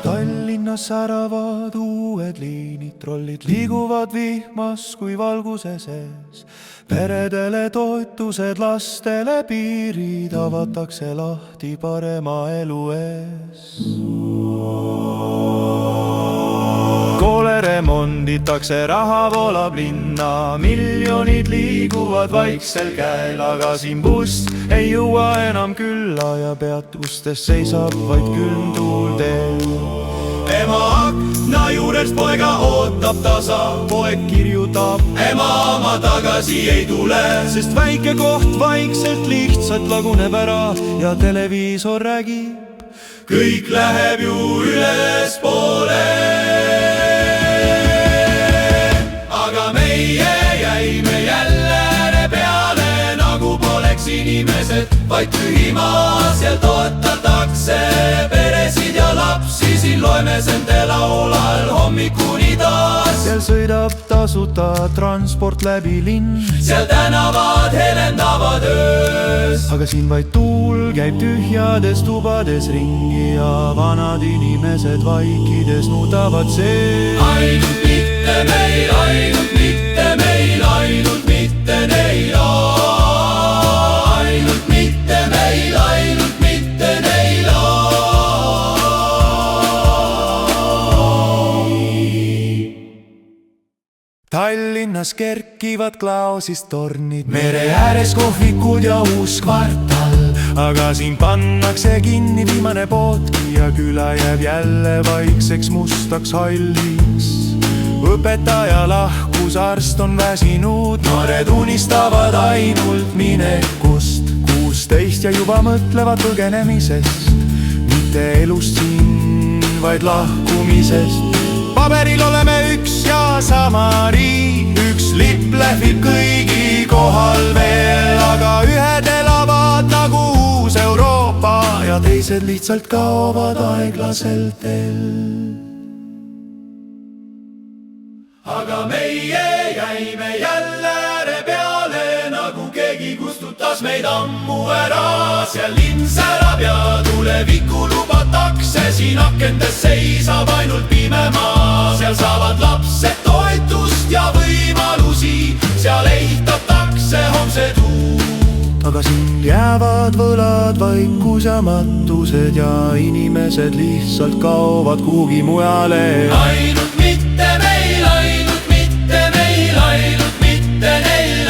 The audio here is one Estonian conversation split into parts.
Tallinnas säravad uued liinid, trollid liiguvad vihmas kui valguse sees. Peredele toetused, lastele piirid, avatakse lahti parema elu ees. Koole remonditakse, raha voolab linna, miljonid liiguvad vaiksel käel, aga siin buss ei jõua enam külla ja peatustes seisab vaid külm tuul teel. Ema akna juures poega ootab tasa, poeg kirjutab, ema oma tagasi ei tule, sest väike koht vaikselt lihtsalt laguneb ära ja televiisor räägib, kõik läheb ju ülespoole. Aga meie jäime jälle peale, nagu poleks inimesed, vaid tühi maa, seal toetatakse peresid ja lapsi, siin loeme sende laulal hommikuni taas. Seal sõidab tasuta transport läbi linn, seal tänavad helendavad öös, aga siin vaid tuul käib tühjades tubades ringi ja vanad inimesed vaikides nutavad sees. Ainult mitte meil, ainult mitte meil, ainult mitte neil, ainult mitte meil, ainult mitte neil. Tallinnas kerkivad klaosist tornid, mere ääres kohvikud ja uus kvartal, aga siin pannakse kinni viimane poodki ja küla jääb jälle vaikseks mustaks halliks. Õpetaja lahkus, arst on väsinud, noored unistavad ainult minekust. 16 ja juba mõtlevad põgenemisest, mitte elust siin, vaid lahkumisest. Paberil oleme üks ja sama riik, üks lipp lehvib kõigi kohal veel, aga ühed elavad nagu uus Euroopa ja teised lihtsalt kaovad aeglaselt el. Aga meie jäime jälle peale, nagu keegi kustutas meid ammu ära. Seal linn särab ja tulevikku lubatakse, siin akendes seisab ainult pime maa. Seal saavad lapsed toetust ja võimalusi, seal ehitatakse homsed uut. Aga siin jäävad võlad, vaikus ja matused ja inimesed lihtsalt kaovad kuhugi mujale. Ainult mitte meil, ainult mitte meil, ainult mitte neil,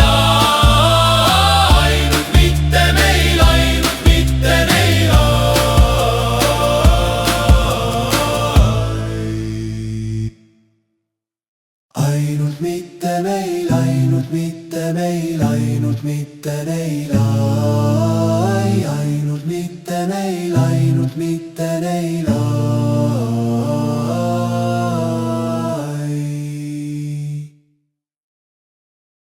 ainult mitte meil, ainult mitte neil. Ainult mitte meil, ainult mitte meil, ainult mitte neil, ainult mitte neil, ainult mitte neil.